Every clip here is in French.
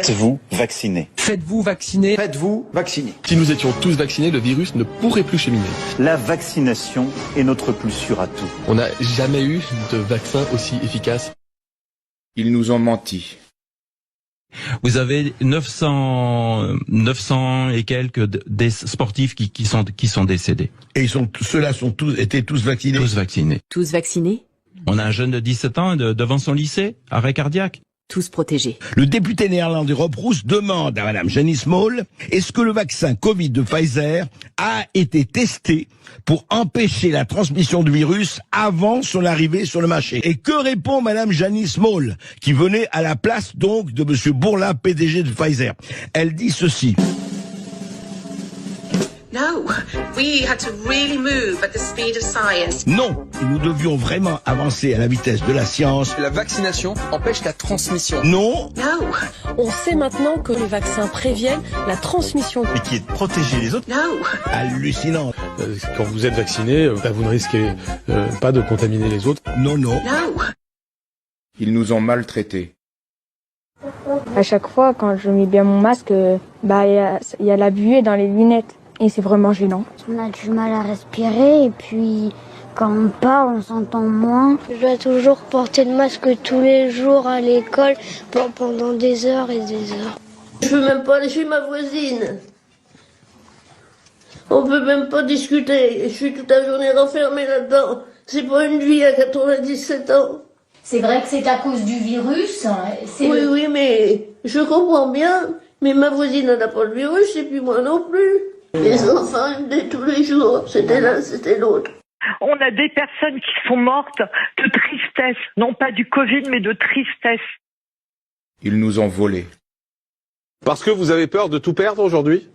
Faites-vous vacciner. Faites-vous vacciner. Faites-vous vacciner. Si nous étions tous vaccinés, le virus ne pourrait plus cheminer. La vaccination est notre plus sûr atout. On n'a jamais eu de vaccin aussi efficace. Ils nous ont menti. Vous avez 900 et quelques des sportifs qui sont décédés. Et ceux-là étaient tous vaccinés. Tous vaccinés. Tous vaccinés. On a un jeune de 17 ans devant son lycée, arrêt cardiaque. Tous protégés. Le député néerlandais Rob Roos demande à Madame Janice Moll, est-ce que le vaccin Covid de Pfizer a été testé pour empêcher la transmission du virus avant son arrivée sur le marché? Et que répond Madame Janice Moll, qui venait à la place donc de Monsieur Bourla, PDG de Pfizer? Elle dit ceci. No, we had to really move at the speed of science. Non, nous devions vraiment avancer à la vitesse de la science. La vaccination empêche la transmission. Non. No. On sait maintenant que les vaccins préviennent la transmission. Et qui est de protéger les autres. No. Hallucinant. Quand vous êtes vacciné, vous ne risquez pas de contaminer les autres. Non, non. No. Ils nous ont maltraités. À chaque fois, quand je mets bien mon masque, il y a la buée dans les lunettes. Et c'est vraiment gênant. On a du mal à respirer et puis quand on parle, on s'entend moins. Je dois toujours porter le masque tous les jours à l'école pendant des heures et des heures. Je peux même pas aller chez ma voisine. On peut même pas discuter. Je suis toute la journée renfermée là-dedans. C'est pas une vie à 97 ans. C'est vrai que c'est à cause du virus. Oui, mais je comprends bien. Mais ma voisine n'a pas le virus et puis moi non plus. Les enfants aimaient tous les jours, c'était l'un, c'était l'autre. On a des personnes qui sont mortes de tristesse, non pas du Covid, mais de tristesse. Ils nous ont volés. Parce que vous avez peur de tout perdre aujourd'hui?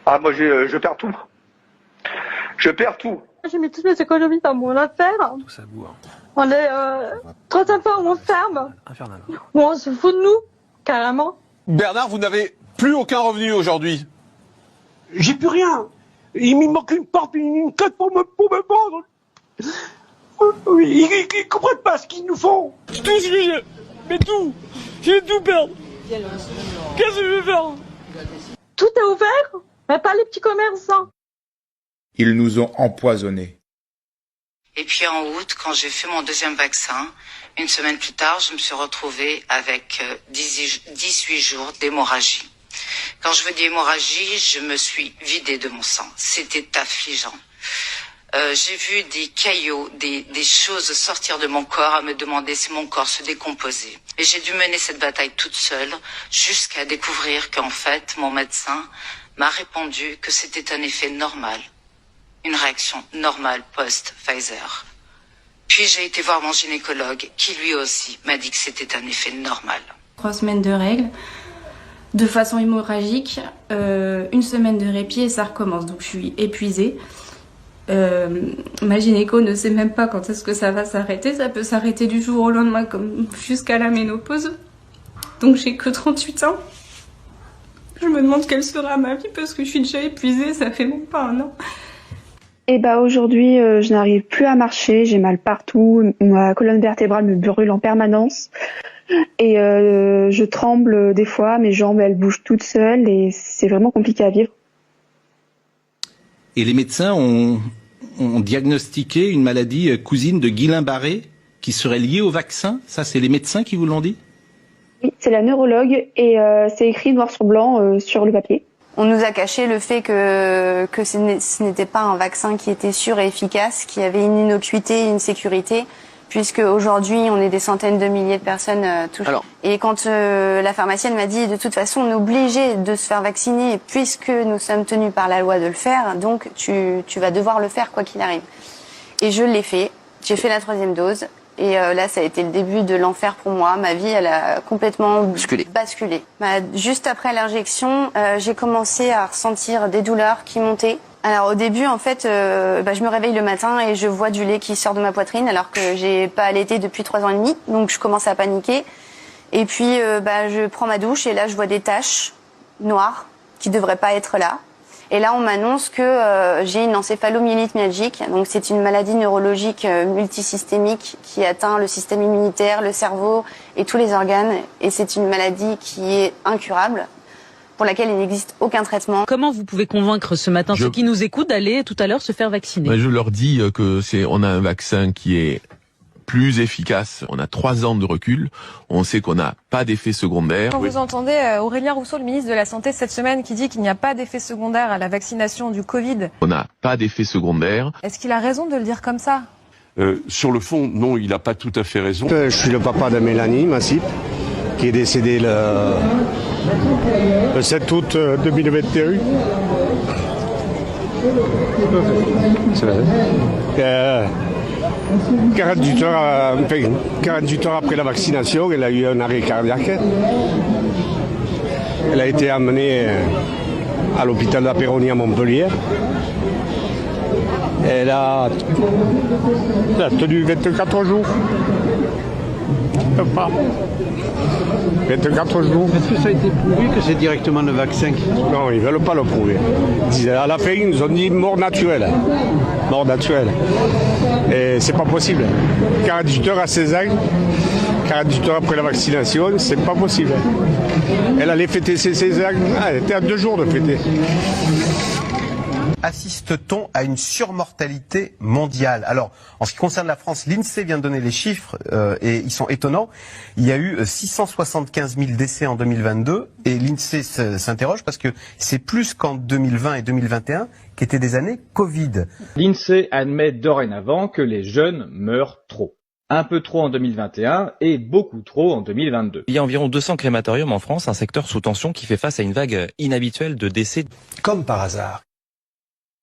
Ah, moi, je perds tout. Je perds tout. J'ai mis toutes mes économies dans mon affaire. Tout ça boue. On est trop sympa, on ferme. Infernal. Bon, on se fout de nous, carrément. Bernard, vous n'avez plus aucun revenu aujourd'hui. J'ai plus rien. Il me manque une porte, une cote pour me vendre. Ils comprennent pas ce qu'ils nous font. Tout sujet, mais tout. Je vais tout perdre. Qu'est-ce que je vais faire? Tout est ouvert, mais pas les petits commerçants. Ils nous ont empoisonnés. Et puis en août, quand j'ai fait mon deuxième vaccin, une semaine plus tard, je me suis retrouvée avec 18 jours d'hémorragie. Quand je veux dire hémorragie, je me suis vidée de mon sang. C'était affligeant. J'ai vu des caillots, des choses sortir de mon corps à me demander si mon corps se décomposait. Et j'ai dû mener cette bataille toute seule jusqu'à découvrir qu'en fait, mon médecin m'a répondu que c'était un effet normal. Une réaction normale post-Pfizer. Puis j'ai été voir mon gynécologue qui lui aussi m'a dit que c'était un effet normal. 3 semaines de règles, de façon hémorragique, 1 semaine de répit et ça recommence. Donc je suis épuisée. Ma gynéco ne sait même pas quand est-ce que ça va s'arrêter. Ça peut s'arrêter du jour au lendemain comme jusqu'à la ménopause. Donc j'ai que 38 ans. Je me demande quelle sera ma vie parce que je suis déjà épuisée, ça fait même pas 1 an. Et aujourd'hui, je n'arrive plus à marcher, j'ai mal partout, ma colonne vertébrale me brûle en permanence. Et je tremble des fois, mes jambes elles bougent toutes seules et c'est vraiment compliqué à vivre. Et les médecins ont diagnostiqué une maladie cousine de Guillain-Barré qui serait liée au vaccin. Ça, c'est les médecins qui vous l'ont dit? Oui, c'est la neurologue et c'est écrit noir sur blanc sur le papier. On nous a caché le fait que ce n'était pas un vaccin qui était sûr et efficace, qui avait une innocuité, une sécurité, puisque aujourd'hui on est des centaines de milliers de personnes touchées. Et quand la pharmacienne m'a dit de toute façon on est obligé de se faire vacciner puisque nous sommes tenus par la loi de le faire, donc tu vas devoir le faire quoi qu'il arrive. Et je l'ai fait, j'ai fait la 3e dose. Et là, ça a été le début de l'enfer pour moi. Ma vie, elle a complètement basculé. Juste après l'injection, j'ai commencé à ressentir des douleurs qui montaient. Alors au début, en fait, je me réveille le matin et je vois du lait qui sort de ma poitrine alors que j'ai pas allaité depuis 3 ans et demi. Donc je commence à paniquer. Et puis, je prends ma douche et là, je vois des taches noires qui devraient pas être là. Et là, on m'annonce que j'ai une encéphalomyélite myalgique. Donc, c'est une maladie neurologique multisystémique qui atteint le système immunitaire, le cerveau et tous les organes. Et c'est une maladie qui est incurable, pour laquelle il n'existe aucun traitement. Comment vous pouvez convaincre ce matin ceux qui nous écoutent d'aller tout à l'heure se faire vacciner? Je leur dis que on a un vaccin qui est plus efficace. On a 3 ans de recul. On sait qu'on n'a pas d'effet secondaire. Quand vous entendez Aurélien Rousseau, le ministre de la Santé, cette semaine, qui dit qu'il n'y a pas d'effet secondaire à la vaccination du Covid. On n'a pas d'effet secondaire. Est-ce qu'il a raison de le dire comme ça? Sur le fond, non, il n'a pas tout à fait raison. Je suis le papa de Mélanie Massip, qui est décédée le 7 août 2021. C'est vrai. 48 heures après la vaccination, elle a eu un arrêt cardiaque. Elle a été emmenée à l'hôpital de la Péronie à Montpellier. Elle a tenu 24 jours. Pas. 24 jours. Est-ce que ça a été prouvé que c'est directement le vaccin qui... Non, ils ne veulent pas le prouver. À la fin, ils nous ont dit mort naturelle. Mort naturelle. Et c'est pas possible. 48 heures à 16 ans, 48 heures après la vaccination, c'est pas possible. Elle allait fêter ses 16 ans. Elle était à 2 jours de fêter. Assiste-t-on à une surmortalité mondiale? Alors, en ce qui concerne la France, l'INSEE vient de donner les chiffres et ils sont étonnants. Il y a eu 675 000 décès en 2022 et l'INSEE s'interroge parce que c'est plus qu'en 2020 et 2021 qui étaient des années Covid. L'INSEE admet dorénavant que les jeunes meurent trop. Un peu trop en 2021 et beaucoup trop en 2022. Il y a environ 200 crématoriums en France, un secteur sous tension qui fait face à une vague inhabituelle de décès. Comme par hasard.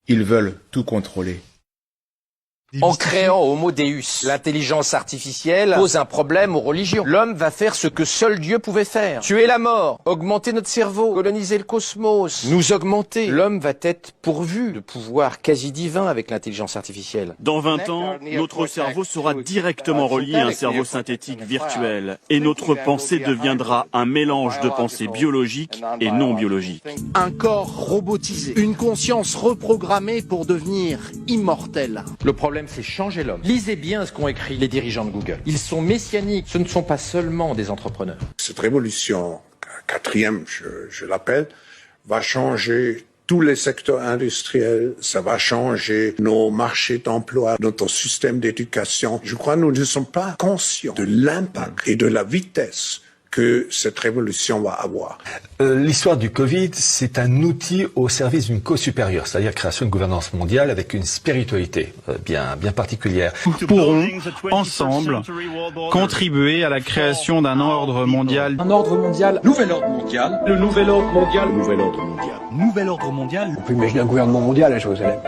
Ils veulent tout contrôler. En créant Homo Deus, l'intelligence artificielle pose un problème aux religions. L'homme va faire ce que seul Dieu pouvait faire. Tuer la mort, augmenter notre cerveau, coloniser le cosmos, nous augmenter. L'homme va être pourvu de pouvoirs quasi divins avec l'intelligence artificielle. Dans 20 ans, notre cerveau sera directement relié à un cerveau synthétique virtuel et notre pensée deviendra un mélange de pensées biologiques et non biologiques. Un corps robotisé, une conscience reprogrammée pour devenir immortel. Le problème, c'est changer l'homme. Lisez bien ce qu'ont écrit les dirigeants de Google. Ils sont messianiques, ce ne sont pas seulement des entrepreneurs. Cette révolution, quatrième, je l'appelle, va changer tous les secteurs industriels, ça va changer nos marchés d'emploi, notre système d'éducation. Je crois que nous ne sommes pas conscients de l'impact et de la vitesse que cette révolution va avoir. L'histoire du Covid, c'est un outil au service d'une cause supérieure, c'est-à-dire création d'une gouvernance mondiale avec une spiritualité bien particulière. Nous pourrons, ensemble, contribuer à la création d'un ordre mondial. Un ordre mondial, nouvel ordre mondial, le nouvel ordre mondial, nouvel ordre mondial. Nouvel ordre mondial. On peut imaginer un gouvernement mondial à Jérusalem.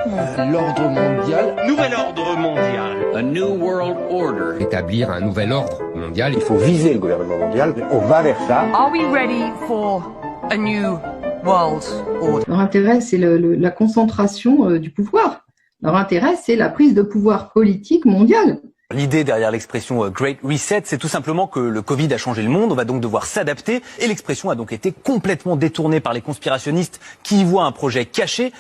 L'ordre mondial, Nouvel ordre mondial. a new world order. Établir un nouvel ordre mondial. Il faut viser le gouvernement mondial. On va vers ça. Are we ready for a new world order? Leur intérêt, c'est la concentration du pouvoir. Leur intérêt, c'est la prise de pouvoir politique mondiale. L'idée derrière l'expression Great Reset, c'est tout simplement que le Covid a changé le monde, on va donc devoir s'adapter, et l'expression a donc été complètement détournée par les conspirationnistes qui y voient un projet caché.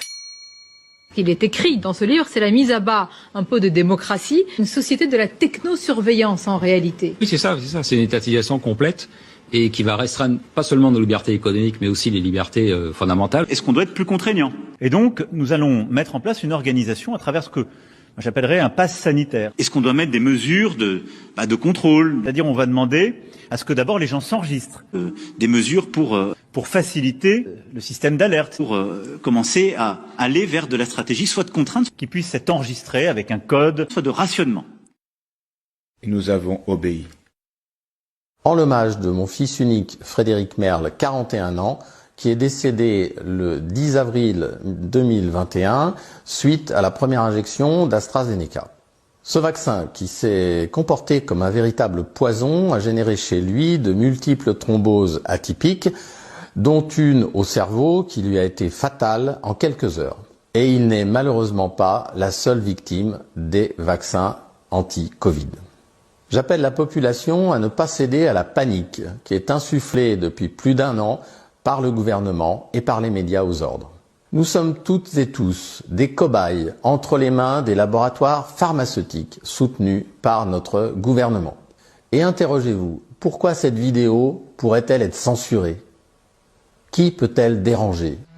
Il est écrit dans ce livre, c'est la mise à bas un peu de démocratie, une société de la technosurveillance en réalité. Oui, c'est ça, c'est une étatisation complète et qui va restreindre pas seulement nos libertés économiques, mais aussi les libertés fondamentales. Est-ce qu'on doit être plus contraignant? Et donc, nous allons mettre en place une organisation à travers ce que j'appellerais un pass sanitaire. Est-ce qu'on doit mettre des mesures de contrôle? C'est-à-dire, on va demander à ce que d'abord les gens s'enregistrent. Des mesures pour faciliter le système d'alerte, pour commencer à aller vers de la stratégie, soit de contrainte, qui puisse être enregistrée avec un code, soit de rationnement. Et nous avons obéi. En l'hommage de mon fils unique, Frédéric Merle, 41 ans, qui est décédé le 10 avril 2021 suite à la première injection d'AstraZeneca. Ce vaccin, qui s'est comporté comme un véritable poison, a généré chez lui de multiples thromboses atypiques, dont une au cerveau qui lui a été fatale en quelques heures. Et il n'est malheureusement pas la seule victime des vaccins anti-Covid. J'appelle la population à ne pas céder à la panique qui est insufflée depuis plus d'1 an par le gouvernement et par les médias aux ordres. Nous sommes toutes et tous des cobayes entre les mains des laboratoires pharmaceutiques soutenus par notre gouvernement. Et interrogez-vous, pourquoi cette vidéo pourrait-elle être censurée? Qui peut-elle déranger? «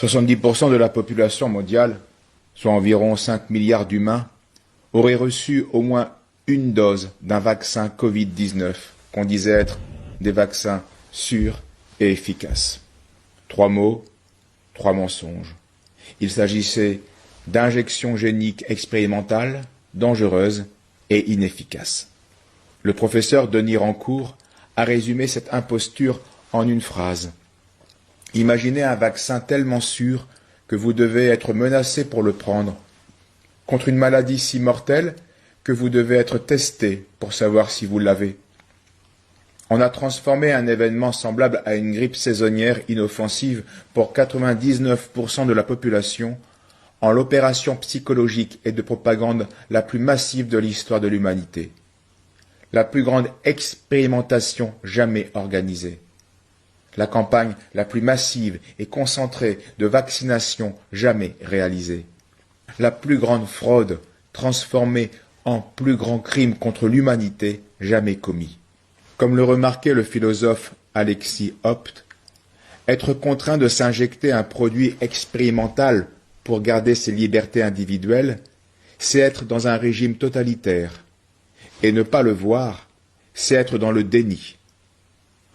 70% de la population mondiale, soit environ 5 milliards d'humains, auraient reçu au moins une dose d'un vaccin Covid-19 qu'on disait être des vaccins sûrs et efficaces. 3 mots, 3 mensonges. Il s'agissait d'injections géniques expérimentales, dangereuses et inefficaces. Le professeur Denis Rancourt a résumé cette imposture en une phrase. Imaginez un vaccin tellement sûr que vous devez être menacé pour le prendre, contre une maladie si mortelle que vous devez être testé pour savoir si vous l'avez. On a transformé un événement semblable à une grippe saisonnière inoffensive pour 99% de la population en l'opération psychologique et de propagande la plus massive de l'histoire de l'humanité. La plus grande expérimentation jamais organisée. La campagne la plus massive et concentrée de vaccination jamais réalisée. La plus grande fraude transformée en plus grand crime contre l'humanité jamais commis. Comme le remarquait le philosophe Alexis Hopf, être contraint de s'injecter un produit expérimental pour garder ses libertés individuelles, c'est être dans un régime totalitaire. Et ne pas le voir, c'est être dans le déni.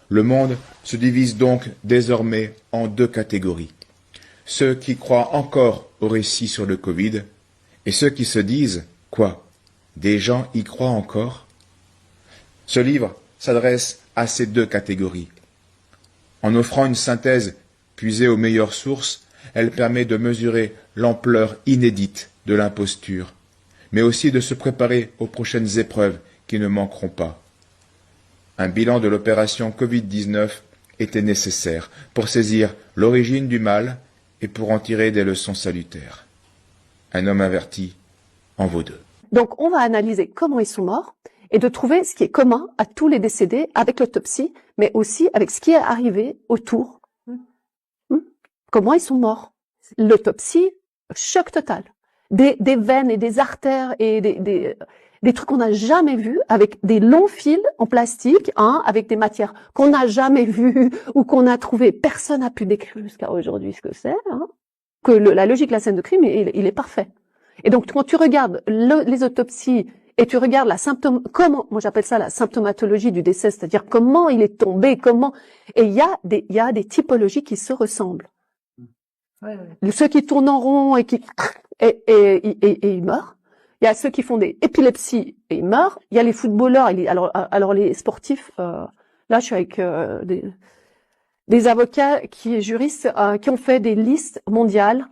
Le monde se divise donc désormais en 2 catégories. Ceux qui croient encore au récit sur le Covid et ceux qui se disent « Quoi ? Des gens y croient encore ?» Ce livre s'adresse à ces 2 catégories. En offrant une synthèse puisée aux meilleures sources, elle permet de mesurer l'ampleur inédite de l'imposture, mais aussi de se préparer aux prochaines épreuves qui ne manqueront pas. Un bilan de l'opération Covid-19 était nécessaire pour saisir l'origine du mal et pour en tirer des leçons salutaires. Un homme averti en vaut 2. Donc on va analyser comment ils sont morts et de trouver ce qui est commun à tous les décédés avec l'autopsie, mais aussi avec ce qui est arrivé autour. Comment ils sont morts. L'autopsie, choc total. Des veines et des artères et des trucs qu'on n'a jamais vus, avec des longs fils en plastique, avec des matières qu'on n'a jamais vues ou qu'on a trouvées. Personne n'a pu décrire jusqu'à aujourd'hui ce que c'est. Que la logique de la scène de crime, il est parfait. Et donc quand tu regardes les autopsies et tu regardes moi j'appelle ça la symptomatologie du décès, c'est-à-dire comment il est tombé, et il y a des typologies qui se ressemblent. Ouais. Ceux qui tournent en rond et ils meurent. Il y a ceux qui font des épilepsies et ils meurent. Il y a les footballeurs. Alors les sportifs. Là, je suis avec des avocats juristes qui ont fait des listes mondiales.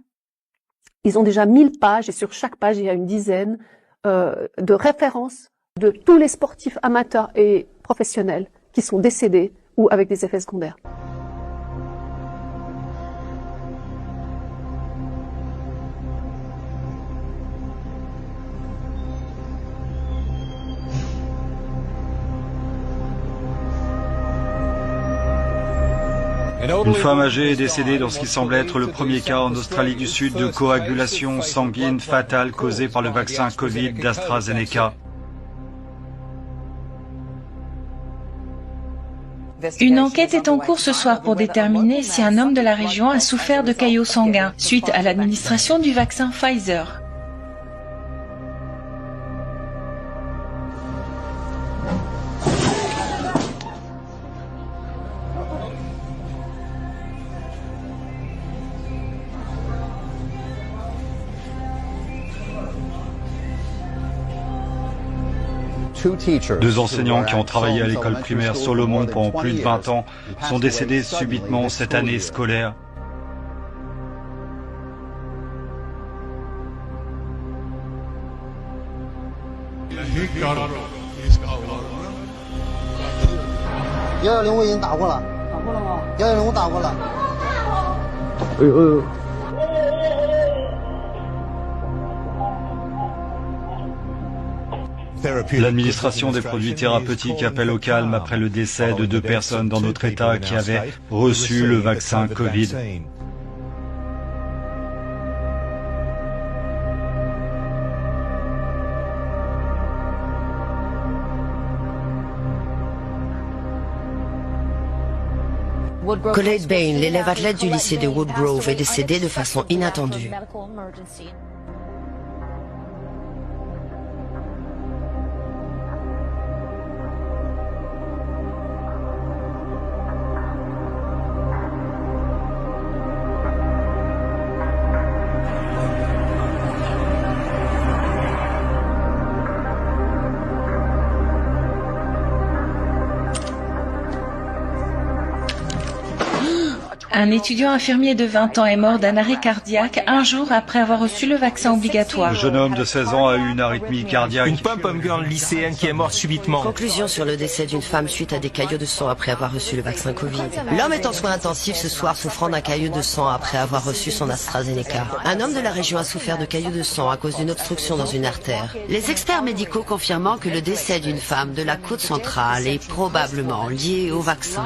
Ils ont déjà 1000 pages et sur chaque page il y a une dizaine de références de tous les sportifs amateurs et professionnels qui sont décédés ou avec des effets secondaires. Une femme âgée est décédée dans ce qui semble être le premier cas en Australie du Sud de coagulation sanguine fatale causée par le vaccin Covid d'AstraZeneca. Une enquête est en cours ce soir pour déterminer si un homme de la région a souffert de caillots sanguins suite à l'administration du vaccin Pfizer. 2 enseignants qui ont travaillé à l'école primaire Solomon pendant plus de 20 ans sont décédés subitement cette année scolaire. L'administration des produits thérapeutiques appelle au calme après le décès de 2 personnes dans notre État qui avaient reçu le vaccin Covid. Colette Bain, l'élève athlète du lycée de Woodgrove, est décédée de façon inattendue. Un étudiant infirmier de 20 ans est mort d'un arrêt cardiaque un jour après avoir reçu le vaccin obligatoire. Le jeune homme de 16 ans a eu une arythmie cardiaque. Une pom-pom girl lycéenne qui est morte subitement. Conclusion sur le décès d'une femme suite à des caillots de sang après avoir reçu le vaccin Covid. L'homme est en soins intensifs ce soir souffrant d'un caillot de sang après avoir reçu son AstraZeneca. Un homme de la région a souffert de caillots de sang à cause d'une obstruction dans une artère. Les experts médicaux confirmant que le décès d'une femme de la côte centrale est probablement lié au vaccin.